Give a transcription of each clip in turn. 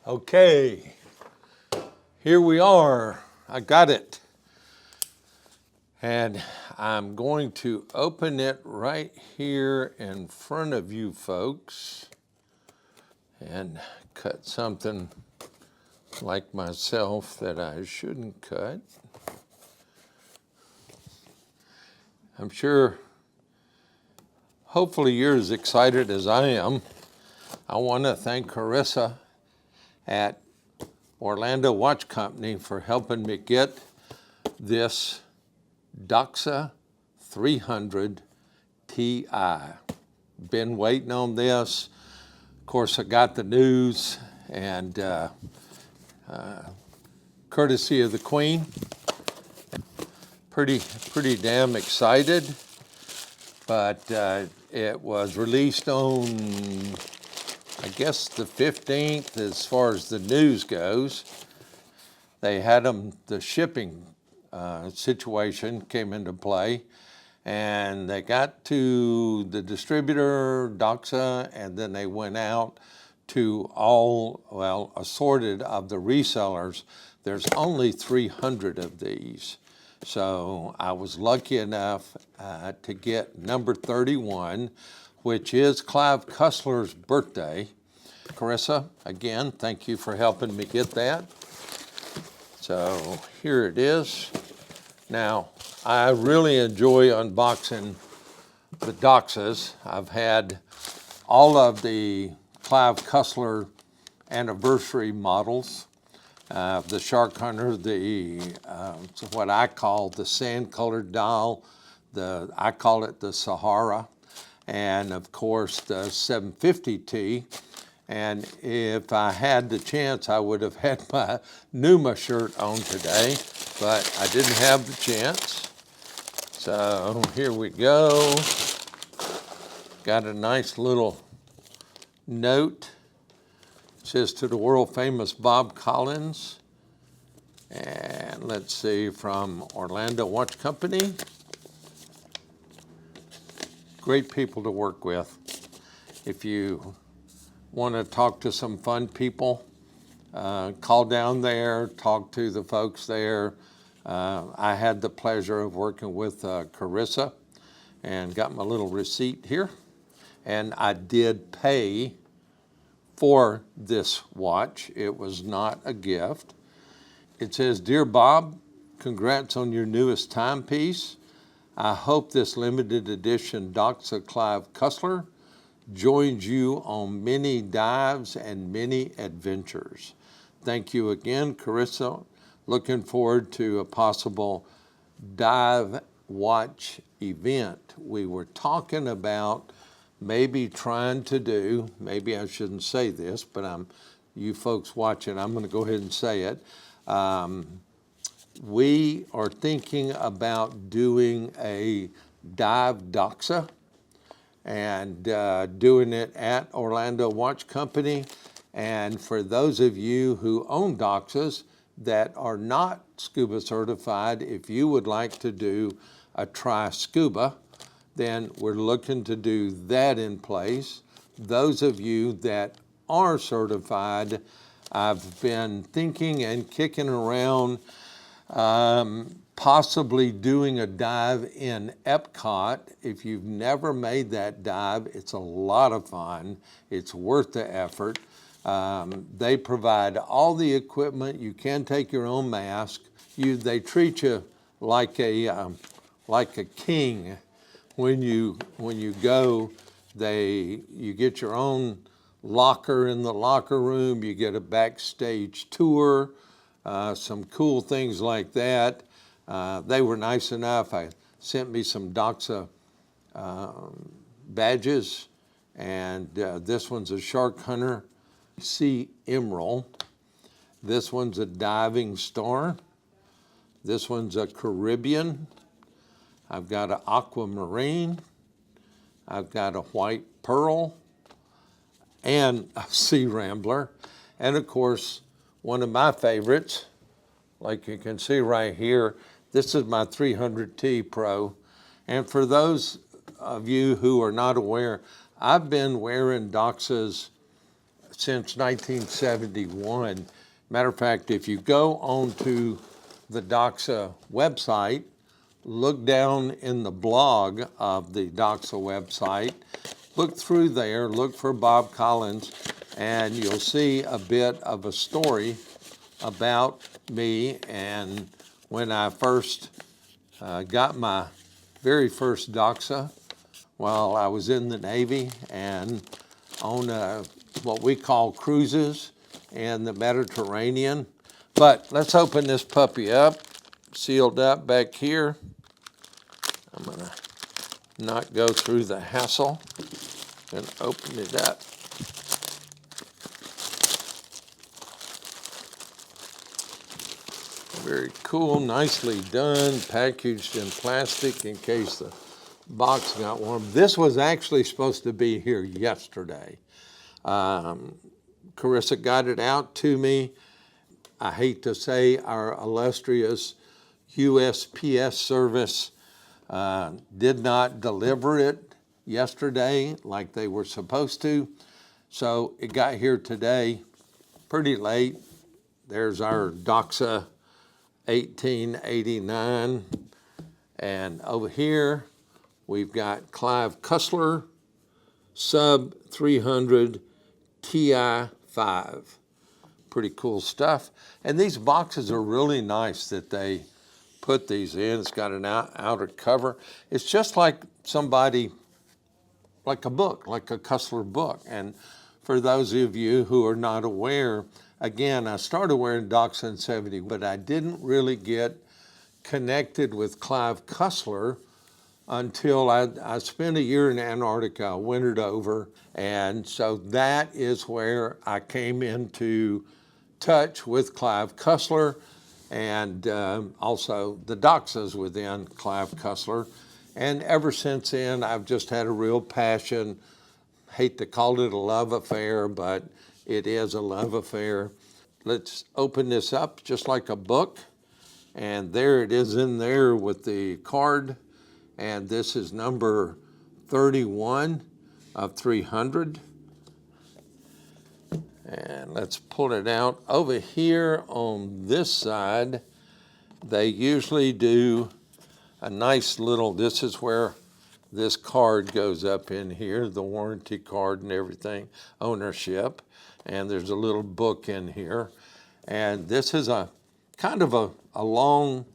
Okay, here we are. I got it. And I'm going to open it right here in front of you folks and cut something like myself that I shouldn't cut. I'm sure, hopefully you're as excited as I am. I want to thank Carissa at Orlando Watch Company for helping me get this DOXA 300 Ti. Been waiting on this. Of course, I got the news, and courtesy of the Queen, pretty damn excited. But it was released on, I guess, the 15th as far as the news goes. They had them, the shipping situation came into play, and they got to the distributor, DOXA, and then they went out to assorted of the resellers. There's only 300 of these. So I was lucky enough to get number 31, which is Clive Cussler's birthday. Carissa, again, thank you for helping me get that. So here it is. Now, I really enjoy unboxing the DOXAs. I've had all of the Clive Cussler anniversary models. The Shark Hunter, what I call the sand-colored dial, I call it the Sahara, and of course the 750T. And if I had the chance, I would have had my Numa shirt on today, but I didn't have the chance. So here we go. Got a nice little note. It says, to the world famous Bob Collins. And let's see, from Orlando Watch Company. Great people to work with. If you want to talk to some fun people, call down there, talk to the folks there. I had the pleasure of working with Carissa and got my little receipt here. And I did pay for this watch. It was not a gift. It says, Dear Bob, congrats on your newest timepiece. I hope this limited edition DOXA Clive Cussler joins you on many dives and many adventures. Thank you again, Carissa. Looking forward to a possible dive watch event. We were talking about maybe trying to do, maybe I shouldn't say this, but you folks watching, I'm going to go ahead and say it. We are thinking about doing a dive DOXA and doing it at Orlando Watch Company. And for those of you who own DOXAs that are not scuba certified, if you would like to do a try scuba, then we're looking to do that in place. Those of you that are certified, I've been thinking and kicking around possibly doing a dive in Epcot. If you've never made that dive, it's a lot of fun. It's worth the effort. They provide all the equipment. You can take your own mask. They treat you like a king. When you go, you get your own locker in the locker room. You get a backstage tour, some cool things like that. They were nice enough. Sent me some DOXA badges, and this one's a Shark Hunter Sea Emerald. This one's a Diving Star. This one's a Caribbean. I've got an Aquamarine. I've got a White Pearl and a Sea Rambler. And of course, one of my favorites, like you can see right here, this is my 300T Pro. And for those of you who are not aware, I've been wearing DOXAs since 1971. Matter of fact, if you go onto the DOXA website, look down in the blog of the DOXA website, look through there, look for Bob Collins, and you'll see a bit of a story about me and when I first got my very first DOXA while I was in the Navy and on what we call cruises in the Mediterranean. But let's open this puppy up, sealed up back here. I'm gonna not go through the hassle and open it up. Very cool, nicely done, packaged in plastic in case the box got warm. This was actually supposed to be here yesterday. Carissa got it out to me. I hate to say our illustrious USPS service did not deliver it yesterday like they were supposed to. So it got here today pretty late. There's our DOXA 1889. And over here, we've got Clive Cussler Sub 300 TI5. Pretty cool stuff. And these boxes are really nice that they put these in. It's got an outer cover. It's just like somebody, like a book, like a Cussler book. And for those of you who are not aware, again, I started wearing DOXA in 70, but I didn't really get connected with Clive Cussler until I spent a year in Antarctica. I wintered over, and so that is where I came into touch with Clive Cussler and also the DOXAs within Clive Cussler. And ever since then, I've just had a real passion. Hate to call it a love affair, but it is a love affair. Let's open this up just like a book. And there it is in there with the card. And this is number 31 of 300. And let's pull it out. Over here on this side, they usually do a nice little, this is where this card goes up in here, the warranty card and everything, ownership. And there's a little book in here. And this is a kind of a long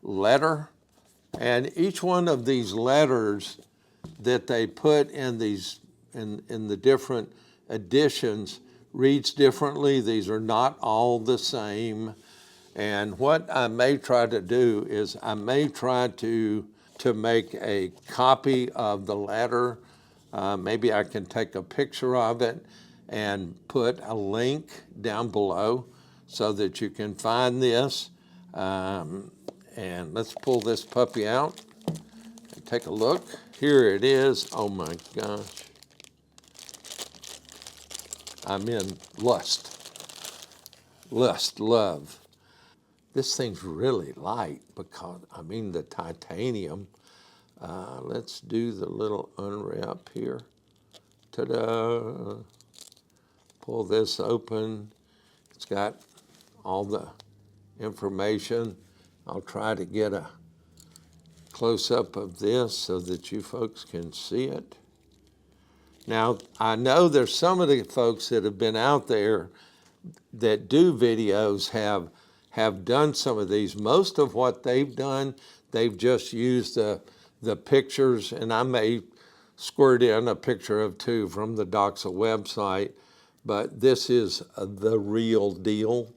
letter. And each one of these letters that they put in these in the different editions reads differently. These are not all the same. And what I may try to do is I may try to make a copy of the letter. Maybe I can take a picture of it and put a link down below so that you can find this. And let's pull this puppy out and take a look. Here it is. Oh my gosh. I'm in love. This thing's really light because, I mean, the titanium. Let's do the little unwrap here. Ta-da. Pull this open. It's got all the information. I'll try to get a close-up of this so that you folks can see it. Now, I know there's some of the folks that have been out there that do videos have done some of these. Most of what they've done, they've just used the pictures, and I may squirt in a picture of two from the DOXA website, but this is the real deal.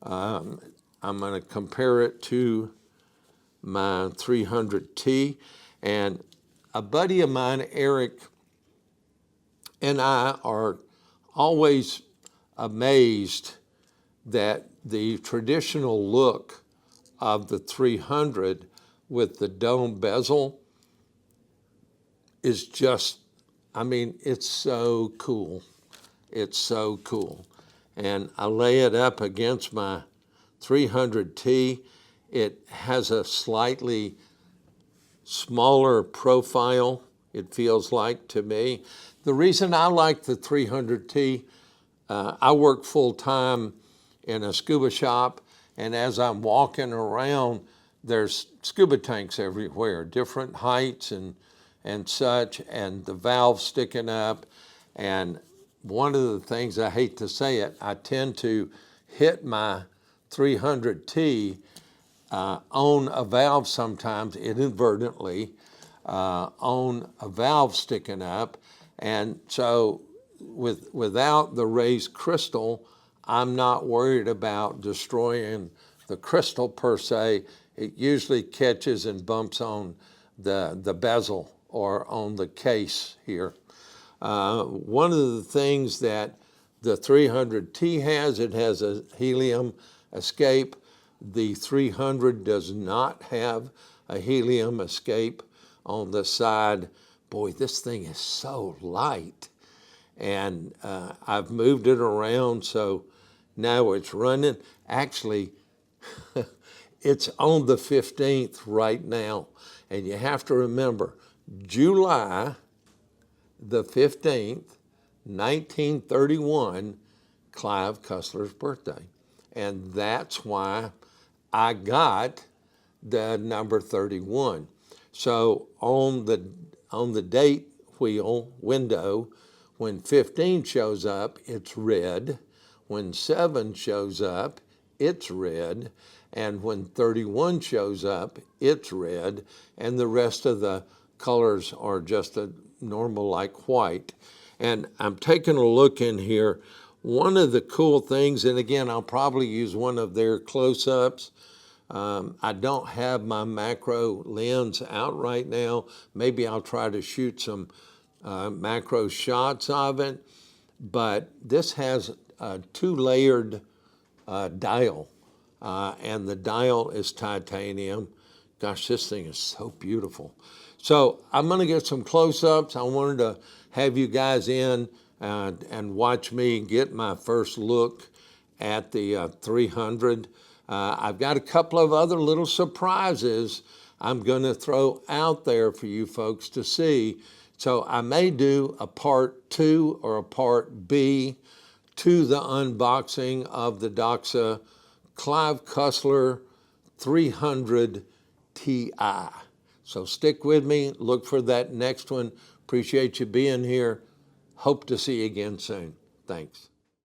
I'm going to compare it to my 300T, and a buddy of mine, Eric, and I are always amazed that the traditional look of the 300 with the dome bezel is just, I mean, it's so cool. It's so cool. And I lay it up against my 300T. It has a slightly smaller profile, it feels like to me. The reason I like the 300T, I work full-time in a scuba shop, and as I'm walking around, there's scuba tanks everywhere, different heights and such, and the valves sticking up. And one of the things, I hate to say it, I tend to hit my 300T on a valve sometimes inadvertently, on a valve sticking up. And so without the raised crystal, I'm not worried about destroying the crystal per se. It usually catches and bumps on the bezel or on the case here. One of the things that the 300T has, it has a helium escape. The 300 does not have a helium escape on the side. Boy, this thing is so light. And I've moved it around, so now it's running. Actually, it's on the 15th right now. And you have to remember, July the 15th, 1931, Clive Cussler's birthday. And that's why I got the number 31. So on the date wheel window, when 15 shows up, it's red. When 7 shows up, it's red. And when 31 shows up, it's red. And the rest of the colors are just a normal like white. And I'm taking a look in here. One of the cool things, and again, I'll probably use one of their close-ups. I don't have my macro lens out right now. Maybe I'll try to shoot some macro shots of it. But this has a 2-layered dial, and the dial is titanium. Gosh, this thing is so beautiful. So I'm going to get some close-ups. I wanted to have you guys in and watch me get my first look at the 300. I've got a couple of other little surprises I'm going to throw out there for you folks to see. So I may do a part 2 or a part B to the unboxing of the DOXA Clive Cussler 300 Ti. So stick with me, look for that next one. Appreciate you being here. Hope to see you again soon. Thanks.